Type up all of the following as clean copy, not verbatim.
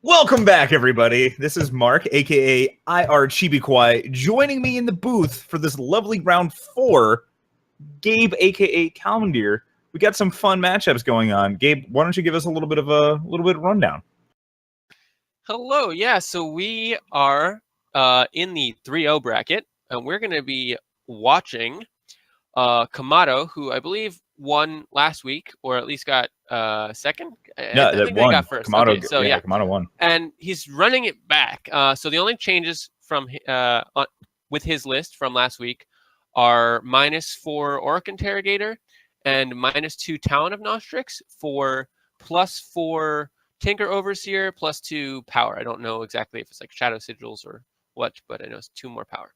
Welcome back, everybody. This is Mark, aka Chibikawaii, joining me in the booth for this lovely round 4. Gabe, aka Calimdir. We got some fun matchups going on. Gabe, why don't you give us a little bit of rundown? Hello, yeah. So we are in the 3-0 bracket, and we're going to be watching camat0, who I believe won last week, or at least got second. No, I that think won. they got first. camat0, Okay, so yeah, camat0 won. And he's running it back. So the only changes from with his list from last week are -4 Auric Interrogator and -2 Talon of Nostrix for +4 Tinker Overseer, +2 power. I don't know exactly if it's like Shadow Sigils or what, but I know it's 2 more power.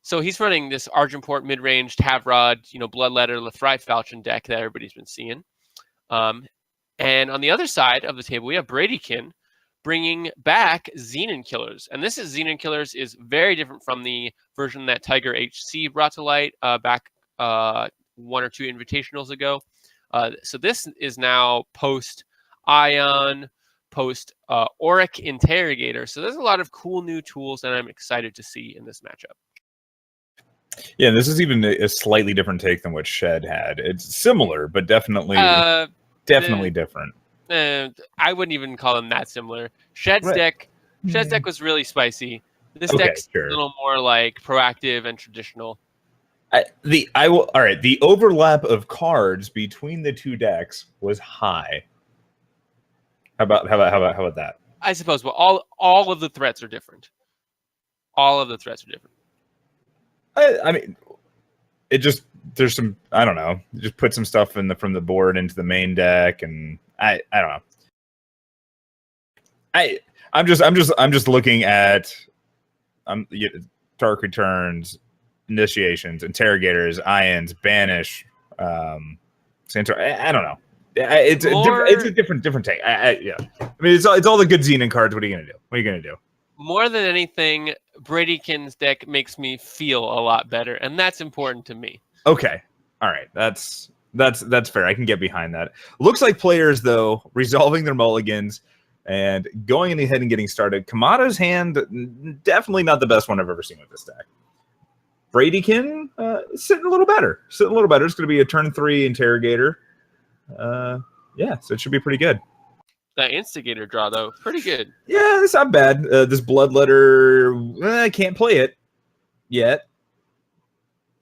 So he's running this Argenport mid-range Tavrod, Bloodletter, Lethrife Falchion deck that everybody's been seeing. And on the other side of the table, we have Bradykin bringing back Xenon Killers. And this is Xenon Killers is very different from the version that Tiger HC brought to light back 1 or 2 invitationals ago. So this is now post-Ion, post-Auric Interrogator. So there's a lot of cool new tools that I'm excited to see in this matchup. Yeah, this is even a slightly different take than what Shed had. It's similar, but definitely different. I wouldn't even call them that similar. Shed's deck was really spicy. This deck's a little more like proactive and traditional. The overlap of cards between the two decks was high. How about that? I suppose. Well, all of the threats are different. All of the threats are different. I mean, there's some, I don't know, just put some stuff from the board into the main deck, and I don't know. I'm just looking at Dark Returns, Initiations, Interrogators, Ions, Banish, Centaur. I don't know. It's a different take. Yeah. I mean, it's all the good Xenon cards. What are you gonna do? More than anything, Bradykin's deck makes me feel a lot better, and that's important to me. Okay, all right, that's fair. I can get behind that. Looks like players, though, resolving their mulligans and going ahead and getting started. camat0's hand, definitely not the best one I've ever seen with this deck. Bradykin, sitting a little better. It's going to be a turn 3 Interrogator. Yeah, so it should be pretty good. That Instigator draw, though, pretty good. Yeah, it's not bad. This Bloodletter, I can't play it yet,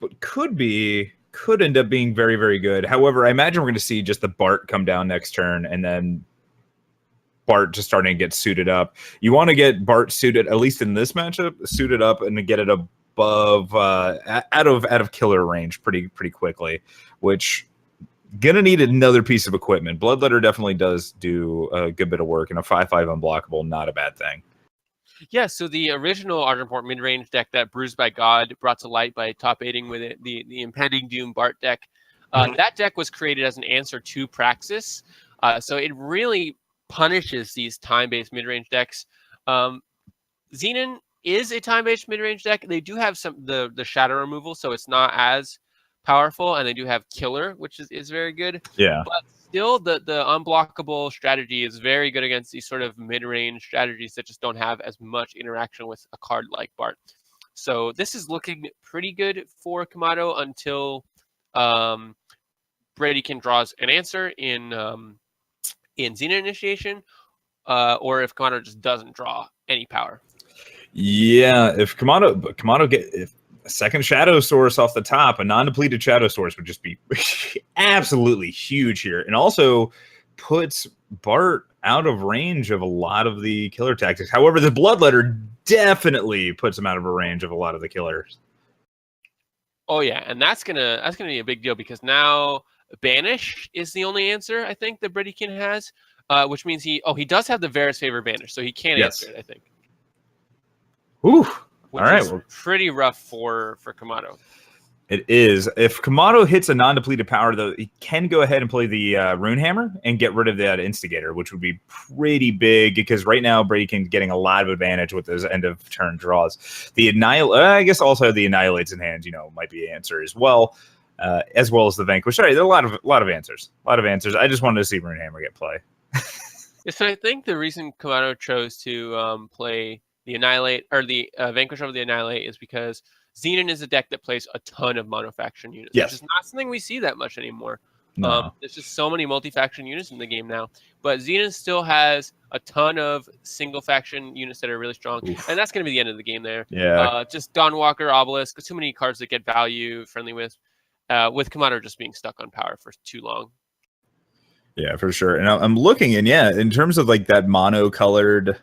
but could end up being very, very good. However, I imagine we're going to see just the Bart come down next turn, and then Bart just starting to get suited up. You want to get Bart suited, at least in this matchup, suited up and to get it above, out of killer range pretty quickly, which... Gonna need another piece of equipment. Bloodletter definitely does do a good bit of work, and a 5/5 unblockable, not a bad thing. Yeah, so the original Argenport mid-range deck that Bruised by God brought to light by top 8ing with it, the Impending Doom Bart deck, that deck was created as an answer to Praxis. So it really punishes these time-based mid-range decks. Xenon is a time-based mid-range deck. They do have the shadow removal, so it's not as powerful, and they do have killer, which is very good. Yeah, but still the unblockable strategy is very good against these sort of mid-range strategies that just don't have as much interaction with a card like Bart. So this is looking pretty good for camat0 until Bradykin draws an answer in Xenon Initiation, or if camat0 just doesn't draw any power. Yeah, if camat0 get a second Shadow Source off the top, a non-depleted Shadow Source would just be absolutely huge here. And also puts Bart out of range of a lot of the killer tactics. However, the Bloodletter definitely puts him out of range of a lot of the killers. Oh, yeah, and that's gonna be a big deal, because now Banish is the only answer, I think, that Bradykin has, which means he does have the Varus Favor Banish, so he can answer it, I think. Ooh. Which is pretty rough for camat0. It is. If camat0 hits a non-depleted power, though, he can go ahead and play the Rune Hammer and get rid of that Instigator, which would be pretty big, because right now Bradykin's getting a lot of advantage with those end-of-turn draws. The I guess also the Annihilates in hand, might be an answer as well as the Vanquish. Sorry, there are a lot of answers. I just wanted to see Rune Hammer get play. So I think the reason camat0 chose to play the Annihilate or the Vanquish over the Annihilate is because Xenon is a deck that plays a ton of mono-faction units, which Yes. is not something we see that much anymore. No. There's just so many multi-faction units in the game now. But Xenon still has a ton of single-faction units that are really strong, Oof. and that's going to be the end of the game there. Yeah. Just Dawnwalker, Obelisk, too many cards that get value friendly with camat0 just being stuck on power for too long. Yeah, for sure. And I'm looking, and yeah, in terms of like that mono-colored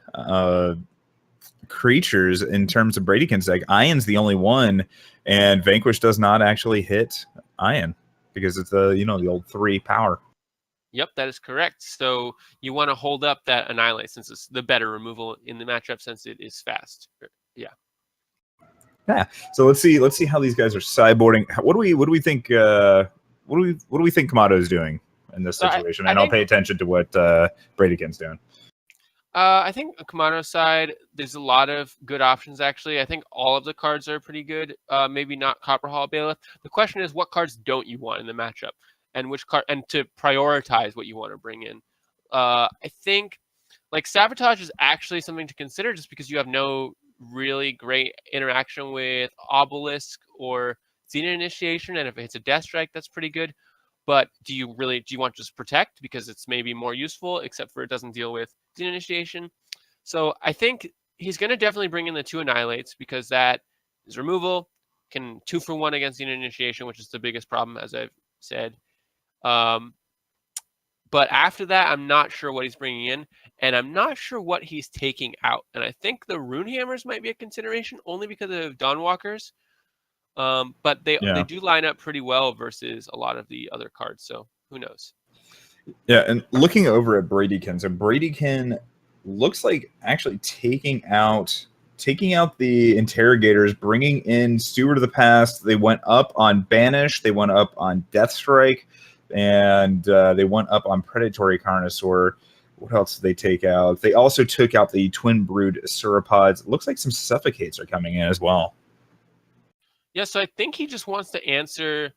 creatures, in terms of Bradykin's deck, Ion's the only one, and Vanquish does not actually hit Ion because it's the old 3 power. Yep, that is correct. So you want to hold up that Annihilate since it's the better removal in the matchup since it is fast. Yeah. Yeah. So let's see how these guys are sideboarding. What do we think? What do we think camat0 is doing in this situation? And I'll pay attention to what Bradykin's doing. I think camat0 side, there's a lot of good options, actually. I think all of the cards are pretty good. Maybe not Copperhall Bailiff. The question is, what cards don't you want in the matchup? And which card, and to prioritize what you want to bring in. I think like Sabotage is actually something to consider just because you have no really great interaction with Obelisk or Xenon Initiation. And if it's a Death Strike, that's pretty good. But do you want to just Protect because it's maybe more useful, except for it doesn't deal with Xenon Initiation? So I think he's going to definitely bring in the 2 Annihilates because that is removal, can 2-for-1 against Xenon Initiation, which is the biggest problem, as I've said. But after that, I'm not sure what he's bringing in, and I'm not sure what he's taking out. And I think the Runehammers might be a consideration only because of Dawnwalkers. But they do line up pretty well versus a lot of the other cards, so who knows? Yeah, and looking over at Bradykin, so Bradykin looks like actually taking out the Interrogators, bringing in Steward of the Past. They went up on Banish, they went up on Death Strike, and they went up on Predatory Carnosaur. What else did they take out? They also took out the Twin Brood Sauropods. It looks like some Suffocates are coming in as well. Yeah, so I think he just wants to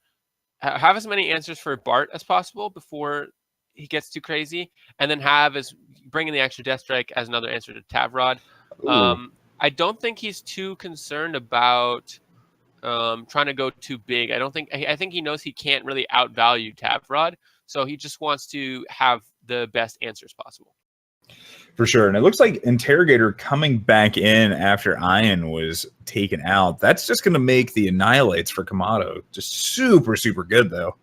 have as many answers for Bart as possible before he gets too crazy, and then bring in the extra Death Strike as another answer to Tavrod. I don't think he's too concerned about trying to go too big. I think he knows he can't really outvalue Tavrod, so he just wants to have the best answers possible. For sure. And it looks like Interrogator coming back in after Ion was taken out. That's just going to make the Annihilates for camat0 just super, super good, though.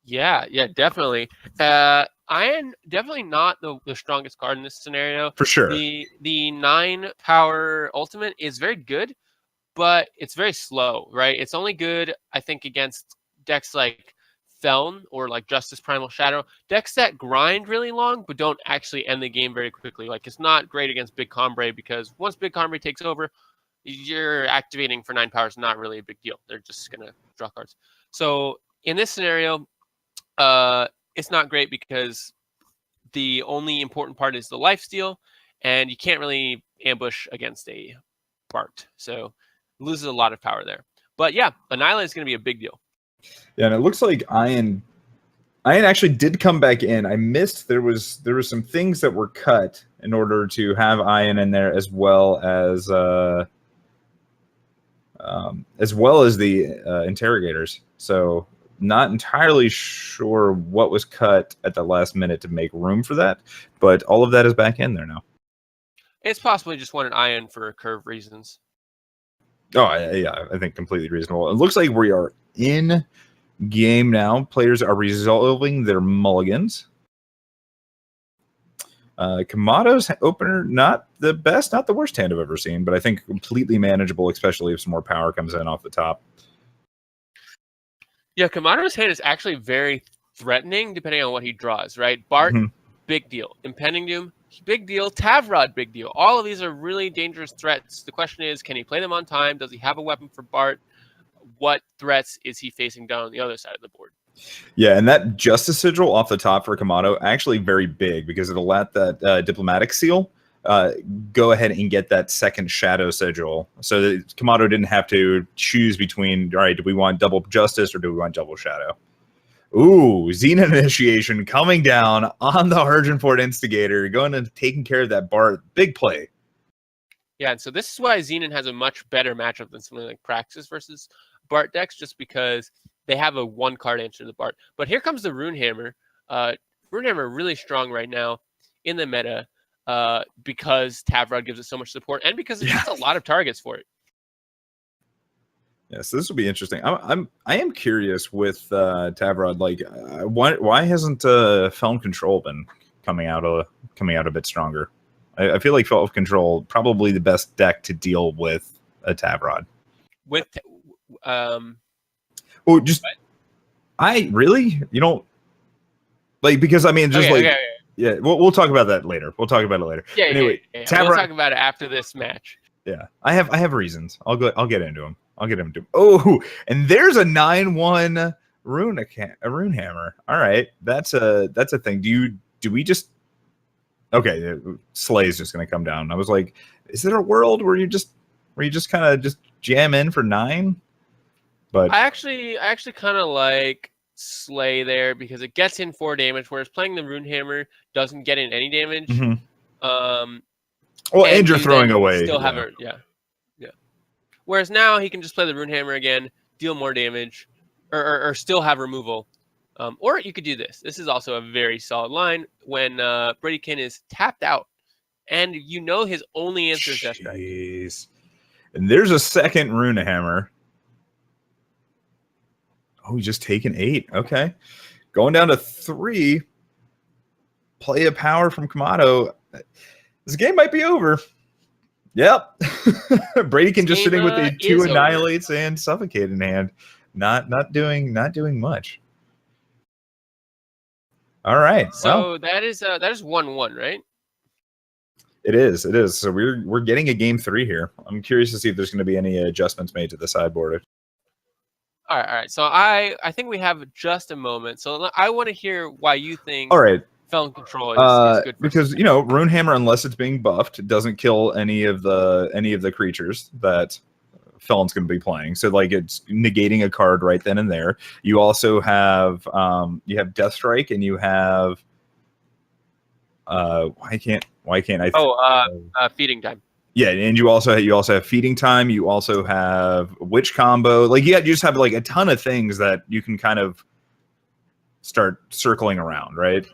Yeah, definitely. Ion, definitely not the strongest card in this scenario. For sure. The 9 power ultimate is very good, but it's very slow, right? It's only good, I think, against decks like Feln or like Justice Primal Shadow, decks that grind really long but don't actually end the game very quickly. Like, it's not great against Big Combre because once Big Combre takes over, you're activating for 9 power is not really a big deal. They're just gonna draw cards. So in this scenario, it's not great because the only important part is the lifesteal, and you can't really ambush against a Bart, so loses a lot of power there. But yeah, Annihilate is going to be a big deal. Yeah, and it looks like Ion actually did come back in. I missed there was some things that were cut in order to have Ion in there, as well as the Interrogators. So not entirely sure what was cut at the last minute to make room for that, but all of that is back in there now. It's possibly just wanted Ion for curve reasons. Oh, yeah, I think completely reasonable. It looks like we are in game now. Players are resolving their mulligans. camat0's opener, not the best, not the worst hand I've ever seen, but I think completely manageable, especially if some more power comes in off the top. Yeah, camat0's hand is actually very threatening depending on what he draws, right? Bart, big deal. Impending Doom, big deal. Tavrod, big deal. All of these are really dangerous threats. The question is, can he play them on time? Does he have a weapon for Bart? What threats is he facing down on the other side of the board? Yeah, and that Justice Sigil off the top for camat0, actually very big because it'll let that Diplomatic Seal go ahead and get that second Shadow Sigil. So that camat0 didn't have to choose between, all right, do we want double Justice or do we want double Shadow? Ooh, Xena initiation coming down on the Urgent Instigator, going and taking care of that Bart. Big play. Yeah, and so this is why Xenon has a much better matchup than something like Praxis versus Bart decks, just because they have a one-card answer to the Bart. But here comes the Runehammer. Runehammer really strong right now in the meta because Tavrod gives it so much support and because it gets a lot of targets for it. Yes, this will be interesting. I am curious with Tavrod. Like, why hasn't Felm Control been coming out a bit stronger? I feel like Felm Control probably the best deck to deal with a Tavrod. With oh, just I really like, because I mean just yeah. We'll talk about that later. We'll talk about it later. Yeah. Anyway, Tavrod, we'll talk about it after this match. Yeah, I have reasons. I'll get into them. Oh, and there's a 9/1 Runehammer. All right, that's a thing. Do we just okay? Slay's just gonna come down. I was like, is there a world where you just kind of just jam in for 9? But I actually kind of like Slay there because it gets in 4 damage, whereas playing the Runehammer doesn't get in any damage. Mm-hmm. Well, and you're throwing away. Still have it, yeah. Whereas now he can just play the Runehammer again, deal more damage, or still have removal. Or you could do this. This is also a very solid line when Bradykin is tapped out, and his only answer is Death Strike. And there's a second Runehammer. Oh, he's just taken 8. Okay, going down to 3. Play of power from camat0. This game might be over. Yep. Bradykin just sitting with the 2 annihilates over. And suffocate in hand. Not doing much. All right. So that is 1-1, right? It is. So we're getting a game 3 here. I'm curious to see if there's going to be any adjustments made to the sideboard. All right. So I think we have just a moment. So I want to hear why you think. All right. Felon Control is good because Runehammer, unless it's being buffed, doesn't kill any of the creatures that Felon's going to be playing. So like it's negating a card right then and there. You also have Death Strike, and you have why can't I? Feeding Time. Yeah, and you also have Feeding Time. You also have Witch Combo. Like you just have like a ton of things that you can kind of start circling around, right?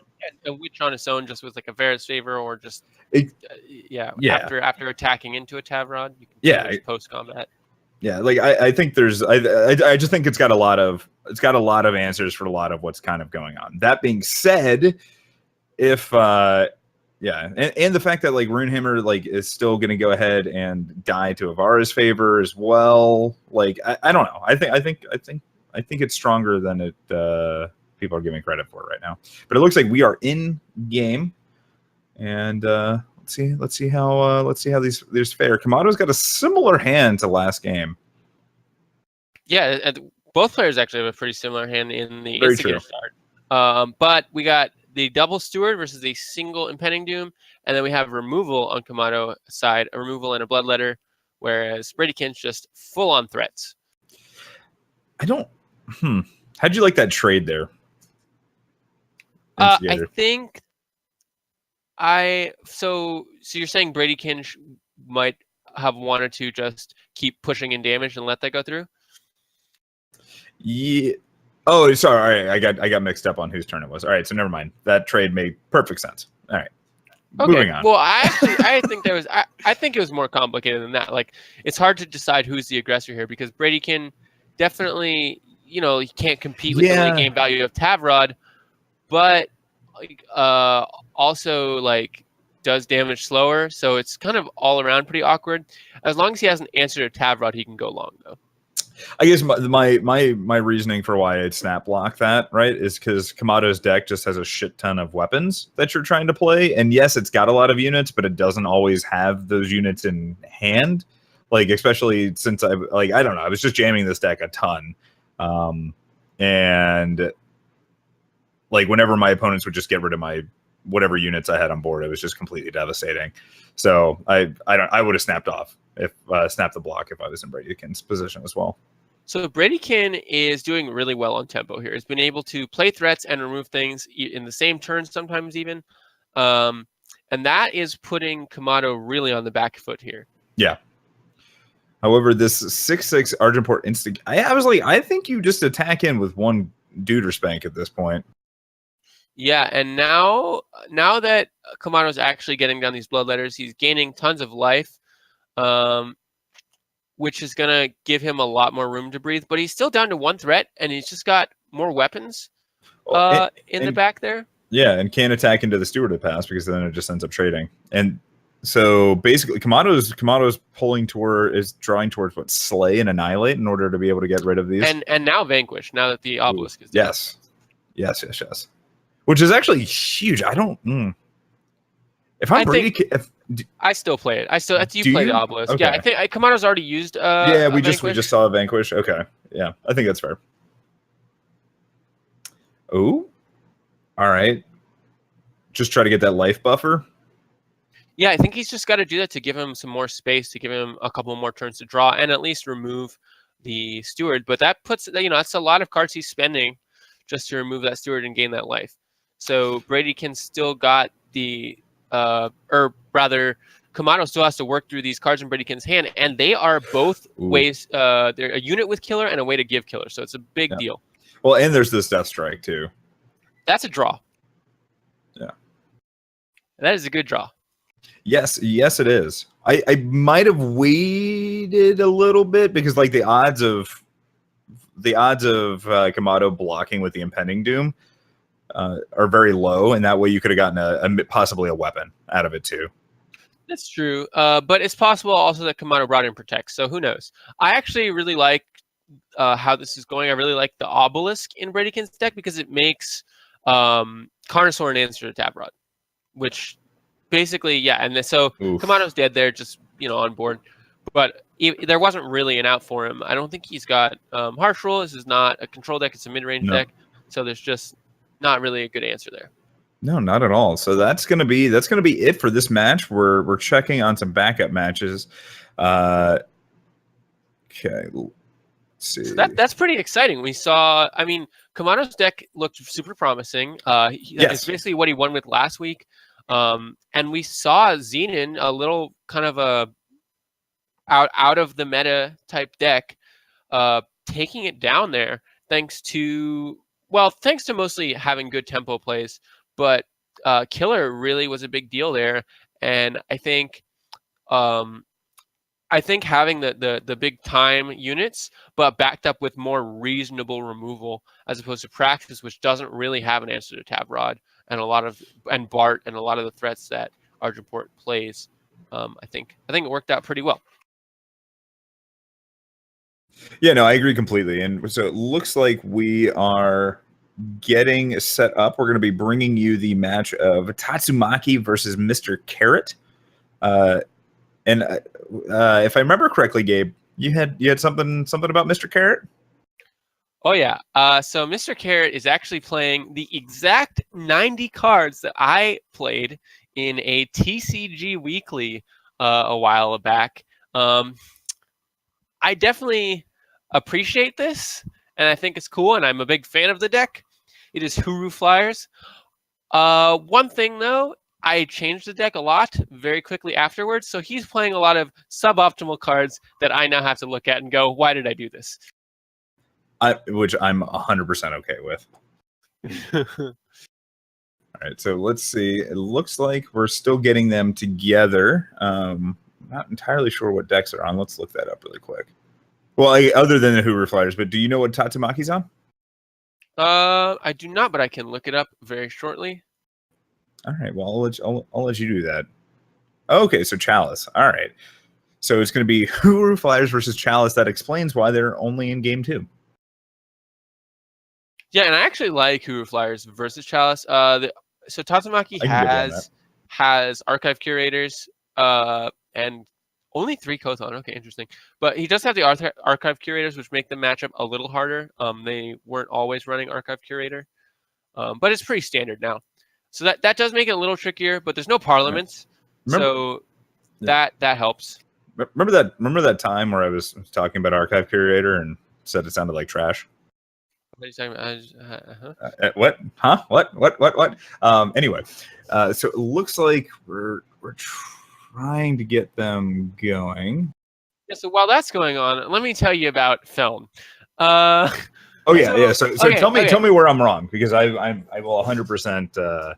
A Witch on its own, just with like a Varus Favor, or just after attacking into a Tavrod, you can post combat. Yeah, like I think there's I just think it's got a lot of answers for a lot of what's kind of going on. That being said, if and the fact that like Runehammer like is still going to go ahead and die to Avara's favor as well. Like I don't know. I think it's stronger than it. People are giving credit for it right now, but it looks like we are in game, and let's see how these fare. Camat0's got a similar hand to last game. Yeah, both players actually have a pretty similar hand in the Instigator start. But we got the double Steward versus a single Impending Doom, and then we have removal on camat0 side, a removal and a Bloodletter, whereas Bradykin's just full on threats. How'd you like that trade there? I think so you're saying Bradykin might have wanted to just keep pushing in damage and let that go through? Yeah. Oh, sorry. All right. I got mixed up on whose turn it was. All right, so never mind. That trade made perfect sense. All right. Okay. Moving on. Well, I think it was more complicated than that. Like, it's hard to decide who's the aggressor here because Bradykin definitely, he can't compete with the late game value of Tavrod, but also like does damage slower, so it's kind of all around pretty awkward. As long as he has an answer to Tavrod, he can go long though. I guess my reasoning for why I'd snap block that, right, is because camat0's deck just has a shit ton of weapons that you're trying to play, and yes, it's got a lot of units, but it doesn't always have those units in hand. Like especially since I don't know, I was just jamming this deck a ton, and like whenever my opponents would just get rid of my whatever units I had on board, it was just completely devastating. So I would have snapped the block if I was in Bradykin's position as well. So Bradykin is doing really well on tempo here. He's been able to play threats and remove things in the same turn, sometimes even. And that is putting camat0 really on the back foot here. Yeah. However, this 6/6 Argenport instinct, I was like, I think you just attack in with one Deuter Spank at this point. Yeah, and now that camat0's actually getting down these bloodletters, he's gaining tons of life, which is going to give him a lot more room to breathe. But he's still down to one threat, and he's just got more weapons in the back there. Yeah, and can't attack into the stewarded pass because then it just ends up trading. And so basically, camat0's is drawing towards what, Slay and Annihilate in order to be able to get rid of these. And now Vanquish, now that the obelisk is down. Yes. Which is actually huge. I don't. If I'm I still play it. You play the obelisk. Okay. Yeah, I think camat0's already used. We just saw a Vanquish. Okay, yeah, I think that's fair. Oh, all right. Just try to get that life buffer. Yeah, I think he's just got to do that to give him some more space, to give him a couple more turns to draw, and at least remove the steward. But that puts, that's a lot of cards he's spending just to remove that steward and gain that life. So Bradykin still got the, or rather, camat0 still has to work through these cards in Bradykin's hand, and they are both ways. They're a unit with killer and a way to give killer, so it's a big deal. Well, and there's this Death Strike too. That's a draw. Yeah, that is a good draw. Yes, it is. I might have waited a little bit because like the odds of camat0 blocking with the Impending Doom are very low, and that way you could have gotten possibly a weapon out of it too. That's true, but it's possible also that camat0 brought in Protect, so who knows? I actually really like how this is going. I really like the obelisk in Bradykin's deck because it makes Carnosaur an answer to Tap Rod, which basically, yeah, and so camat0's dead there, just on board, but there wasn't really an out for him. I don't think he's got Harsh Rule. This is not a control deck; it's a mid-range deck, so there's just not really a good answer there. No, not at all. So that's gonna be it for this match. We're checking on some backup matches. Okay, let's see. So that's pretty exciting. We saw, camat0's deck looked super promising. It's basically what he won with last week. And we saw Xenon, a little kind of a out of the meta type deck, taking it down there thanks to mostly having good tempo plays, but killer really was a big deal there. And I think having the big time units, but backed up with more reasonable removal as opposed to Praxis, which doesn't really have an answer to Tab Rod and Bart and a lot of the threats that Argenport plays. I think it worked out pretty well. Yeah, no, I agree completely. And so it looks like we are getting set up. We're going to be bringing you the match of Tatsumaki versus MrCarrot. And if I remember correctly, Gabe, you had something about MrCarrot? Oh yeah. So MrCarrot is actually playing the exact 90 cards that I played in a TCG weekly a while back. I definitely appreciate this, and I think it's cool, and I'm a big fan of the deck. It is Huru Flyers. One thing though, I changed the deck a lot very quickly afterwards, so he's playing a lot of suboptimal cards that I now have to look at and go, why did I do this? Which I'm 100% okay with. All right, so let's see. It looks like we're still getting them together. Not entirely sure what decks are on. Let's look that up really quick. Well, other than the Hoover Flyers, but do you know what Tatsumaki's on? I do not, but I can look it up very shortly. All right, well, I'll let you do that. Okay, so Chalice. All right. So it's going to be Hoover Flyers versus Chalice. That explains why they're only in game 2. Yeah, and I actually like Hoover Flyers versus Chalice. So Tatsumaki has Archive Curators and only 3 Kothon. Okay, interesting. But he does have the Archive Curators, which make the matchup a little harder. They weren't always running Archive Curator, but it's pretty standard now. So that does make it a little trickier, but there's no Parliaments, so that helps. Remember that time where I was talking about Archive Curator and said it sounded like trash. What are you talking about? What? Huh? What? Anyway, so it looks like we're trying to get them going. Yeah, so while that's going on, let me tell you about film. Oh yeah, yeah. So okay, tell me where I'm wrong, because I will 100%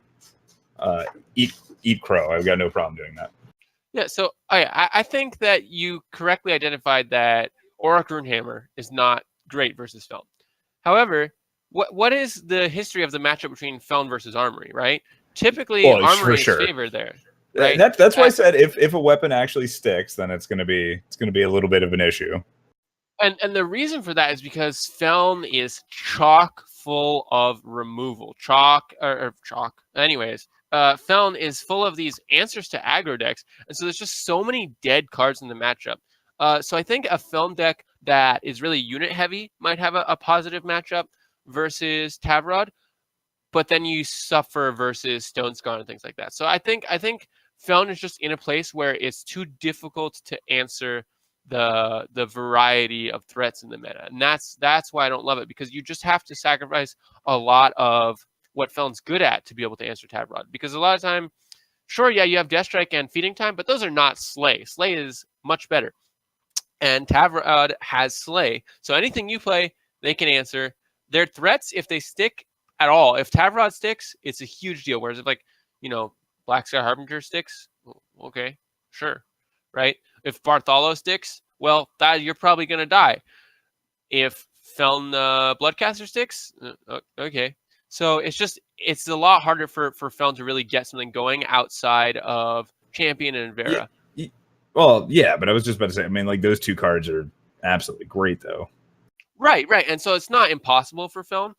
eat crow. I've got no problem doing that. Yeah, so I think that you correctly identified that Auric Runehammer is not great versus Feln. However, what is the history of the matchup between Feln versus Armory, right? Typically, Armory is favored there. Right? That's why I said if a weapon actually sticks, then it's gonna be a little bit of an issue. And the reason for that is because Feln is chock full of removal. Chalk. Anyways, Feln is full of these answers to aggro decks, and so there's just so many dead cards in the matchup. So I think a Feln deck that is really unit heavy might have a positive matchup versus Tavrod, but then you suffer versus Stone Scar and things like that. So I think Feln is just in a place where it's too difficult to answer the variety of threats in the meta, and that's why I don't love it, because you just have to sacrifice a lot of what Feln's good at to be able to answer Tavrod. Because a lot of time, sure, yeah, you have Death Strike and Feeding Time, but those are not Slay. Slay is much better, and Tavrod has Slay, so anything you play, they can answer. Their threats, if they stick at all, if Tavrod sticks, it's a huge deal. Whereas if, like, Black Sky Harbinger sticks, okay, sure, right? If Bartholo sticks, well, that you're probably gonna die. If Feln Bloodcaster sticks, okay. So it's a lot harder for Feln to really get something going outside of Champion and Vera. Well, yeah, but I was just about to say, I mean, like, those two cards are absolutely great, though. Right, and so it's not impossible for Feln,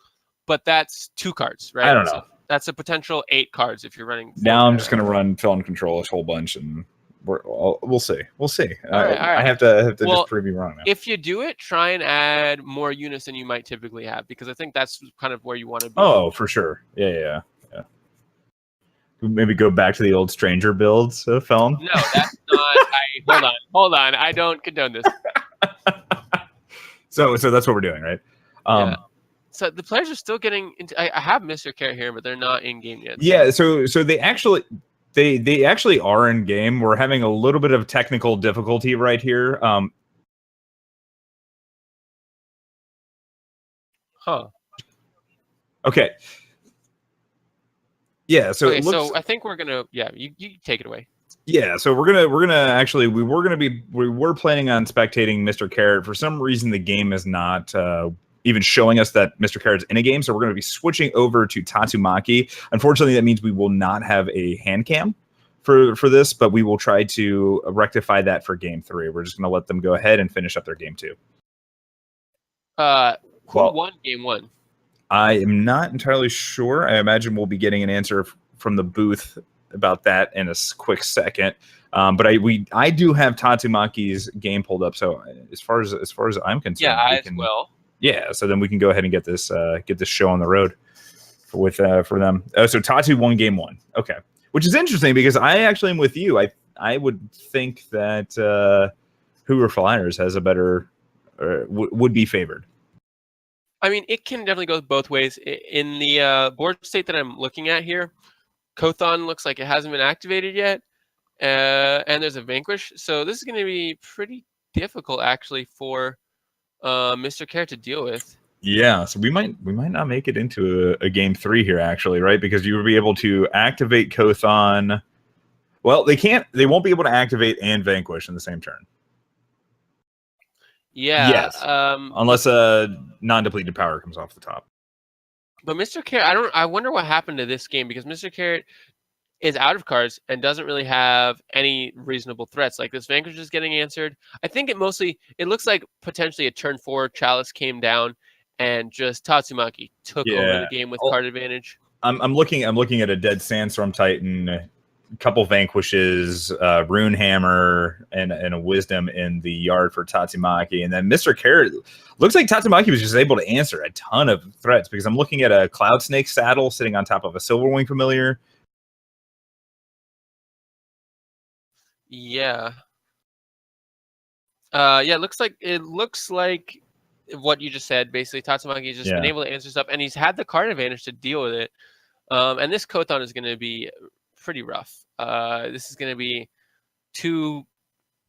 but that's 2 cards, right? I don't know. So that's a potential 8 cards if you're running. Now I'm just gonna run Feln Control a whole bunch, and we'll see. We'll see. All right. I have to just prove you wrong now. If you do it, try and add more units than you might typically have, because I think that's kind of where you want to be. Oh, for sure. Yeah. Maybe go back to the old Stranger builds of Feln. No, that's not. Hold on. I don't condone this. So that's what we're doing, right? Yeah. So the players are still getting into. I have MrCarrot here, but they're not in game yet. Yeah. So they actually are in game. We're having a little bit of technical difficulty right here. Okay. Yeah. So so I think we're gonna. Yeah, you take it away. Yeah, so we're gonna actually we were planning on spectating MrCarrot. For some reason, the game is not even showing us that MrCarrot's in a game, so we're gonna be switching over to Tatsumaki. Unfortunately, that means we will not have a hand cam for this, but we will try to rectify that for game 3. We're just gonna let them go ahead and finish up their game 2. Who won game 1? I am not entirely sure. I imagine we'll be getting an answer from the booth about that in a quick second, but I do have Tatsumaki's game pulled up. So as far as I'm concerned, yeah, as well. Yeah, so then we can go ahead and get this show on the road for them. So Tatsu won game 1. Okay, which is interesting because I actually am with you. I would think that Hoover Flyers has a better would be favored. I mean, it can definitely go both ways. In the board state that I'm looking at here, Kothon looks like it hasn't been activated yet, and there's a Vanquish. So this is going to be pretty difficult, actually, for MrCarrot to deal with. Yeah, so we might not make it into a game 3 here, actually, right? Because you will be able to activate Kothon. Well, they won't be able to activate and Vanquish in the same turn. Yeah. Yes. Unless a non-depleted power comes off the top. But MrCarrot, I wonder what happened to this game, because MrCarrot is out of cards and doesn't really have any reasonable threats. Like, this Vanquish is getting answered. I think it looks like potentially a turn 4 Chalice came down and just Tatsumaki took over the game with card advantage. I'm looking at a dead Sandstorm Titan, a couple Vanquishes, Rune Hammer, and a Wisdom in the yard for Tatsumaki. And then MrCarrot looks like Tatsumaki was just able to answer a ton of threats, because I'm looking at a Cloud Snake saddle sitting on top of a Silverwing Familiar. Yeah. Yeah, it looks like what you just said. Basically, Tatsumaki's just been Yeah. able to answer stuff, and he's had the card advantage to deal with it. And this Kothon is going to be pretty rough. This is going to be 2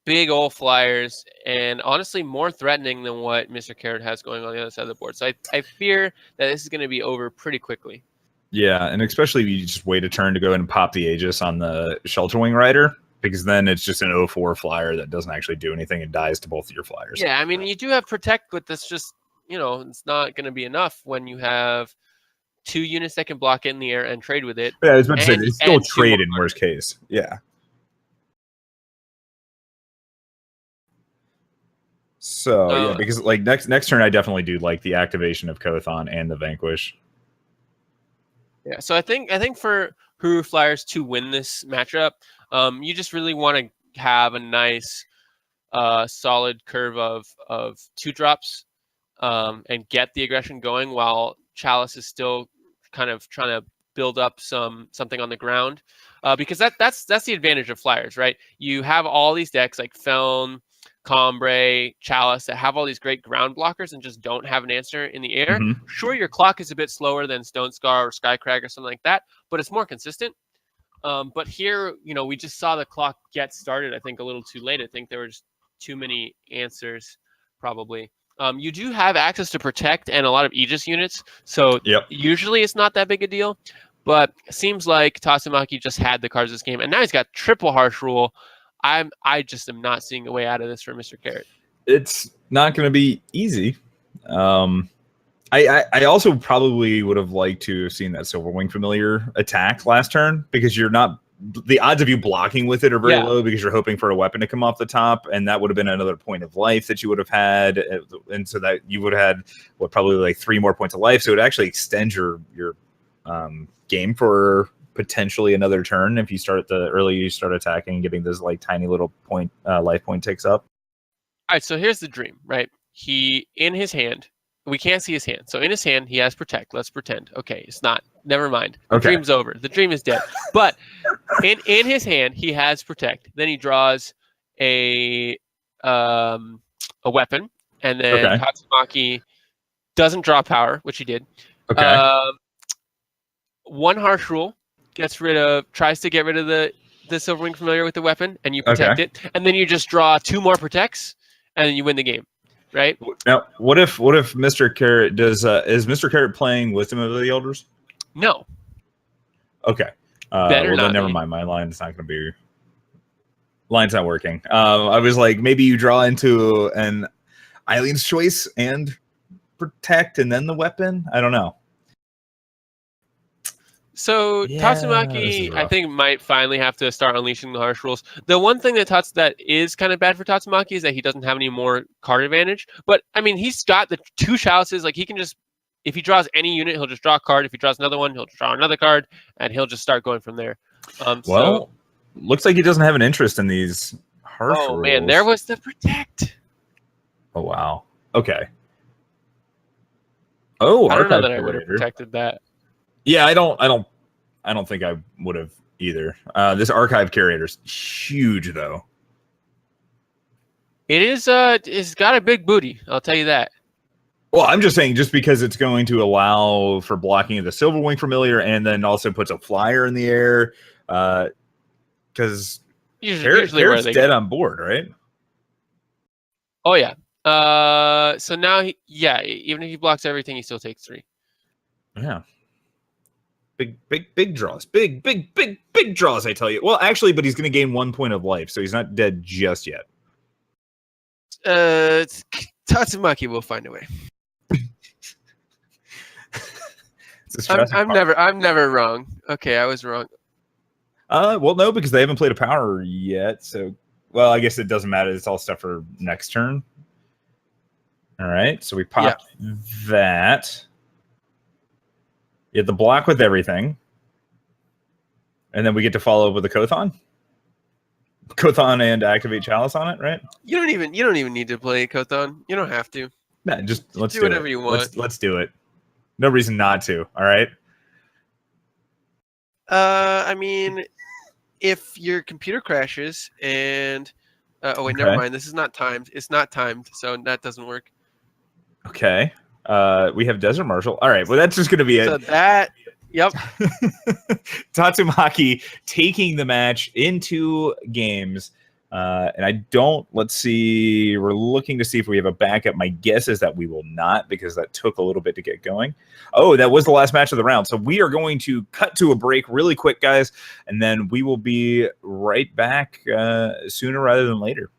big old flyers, and honestly more threatening than what MrCarrot has going on the other side of the board. So I fear that this is going to be over pretty quickly. Yeah, and especially if you just wait a turn to go and pop the Aegis on the Shelter Wing Rider, because then it's just an 0/4 flyer that doesn't actually do anything and dies to both of your flyers. Yeah, I mean, you do have Protect, but that's just, it's not going to be enough when you have 2 units that can block it in the air and trade with it. Yeah, I was about to say, it's still and 2 trade in more worst case. Yeah. So, yeah, because like next turn, I definitely do like the activation of Kothon and the Vanquish. Yeah, so I think for Huru Flyers to win this matchup, you just really want to have a nice, solid curve of 2-drops, and get the aggression going while Chalice is still kind of trying to build up something on the ground, because that's the advantage of Flyers, right? You have all these decks like Feln, Combre, Chalice that have all these great ground blockers and just don't have an answer in the air. Mhm. Sure, your clock is a bit slower than Stone Scar or Skycrag or something like that, but it's more consistent. But here, we just saw the clock get started, I think, a little too late. I think there were just too many answers, probably. You do have access to Protect and a lot of Aegis units, so usually it's not that big a deal. But it seems like Tatsumaki just had the cards this game, and now he's got triple Harsh Rule. I just am not seeing a way out of this for MrCarrot. It's not going to be easy. I also probably would have liked to have seen that Silverwing Familiar attack last turn, because the odds of you blocking with it are very low, because you're hoping for a weapon to come off the top, and that would have been another point of life that you would have had, and so that you would have had probably like 3 more points of life. So it actually extends your game for potentially another turn if you start you start attacking and getting those like tiny little life point ticks up. All right, so here's the dream, right? He, in his hand, we can't see his hand. So in his hand, he has Protect. Let's pretend. Okay, it's not. Never mind. The dream's over. The dream is dead. But in his hand, he has Protect. Then he draws a weapon, and then Tatsumaki doesn't draw power, which he did. Okay. 1 Harsh Rule tries to get rid of the Silverwing Familiar with the weapon, and you protect it, and then you just draw 2 more protects, and then you win the game, right? Now, what if MrCarrot does? Is MrCarrot playing Wisdom of the Elders? No. Okay. Better not. Then never mind. My line's not going to be. Line's not working. I was like, maybe you draw into an Eileen's Choice and protect, and then the weapon. I don't know. So Tatsumaki, I think, might finally have to start unleashing the Harsh Rules. The one thing that is kind of bad for Tatsumaki is that he doesn't have any more card advantage. But I mean, he's got the 2 chalices. Like, he can just, if he draws any unit, he'll just draw a card. If he draws another one, he'll draw another card, and he'll just start going from there. Looks like he doesn't have an interest in these Harsh Rules. Oh man, there was the Protect. Oh wow. Okay. Oh, I don't know that I would have protected that. Yeah, I don't think I would have either. This Archive Curator's huge, though. It is. It's got a big booty. I'll tell you that. Well, I'm just saying, just because it's going to allow for blocking of the Silverwing Familiar, and then also puts a flyer in the air, because Carrot's dead on board, right? Oh yeah. So now even if he blocks everything, he still takes 3. Yeah. Big draws. Big draws, I tell you. Well, actually, but he's going to gain 1 point of life, so he's not dead just yet. Tatsumaki will find a way. I'm never wrong. Okay, I was wrong. Well, no, because they haven't played a power yet, so... Well, I guess it doesn't matter. It's all stuff for next turn. All right, so we pop that... You have the block with everything. And then we get to follow up with a Kothon. Kothon and activate Chalice on it, right? You don't even need to play Kothon. You don't have to. Nah, let's do whatever you want. Let's do it. No reason not to, all right? I mean, if your computer crashes and never mind. This is not timed. It's not timed, so that doesn't work. Okay. We have Desert Marshal. All right. Well, that's just going to be it. So that, yep. Tatsumaki taking the match into games. And I don't, let's see, we're looking to see if we have a backup. My guess is that we will not, because that took a little bit to get going. Oh, that was the last match of the round. So we are going to cut to a break really quick, guys, and then we will be right back sooner rather than later.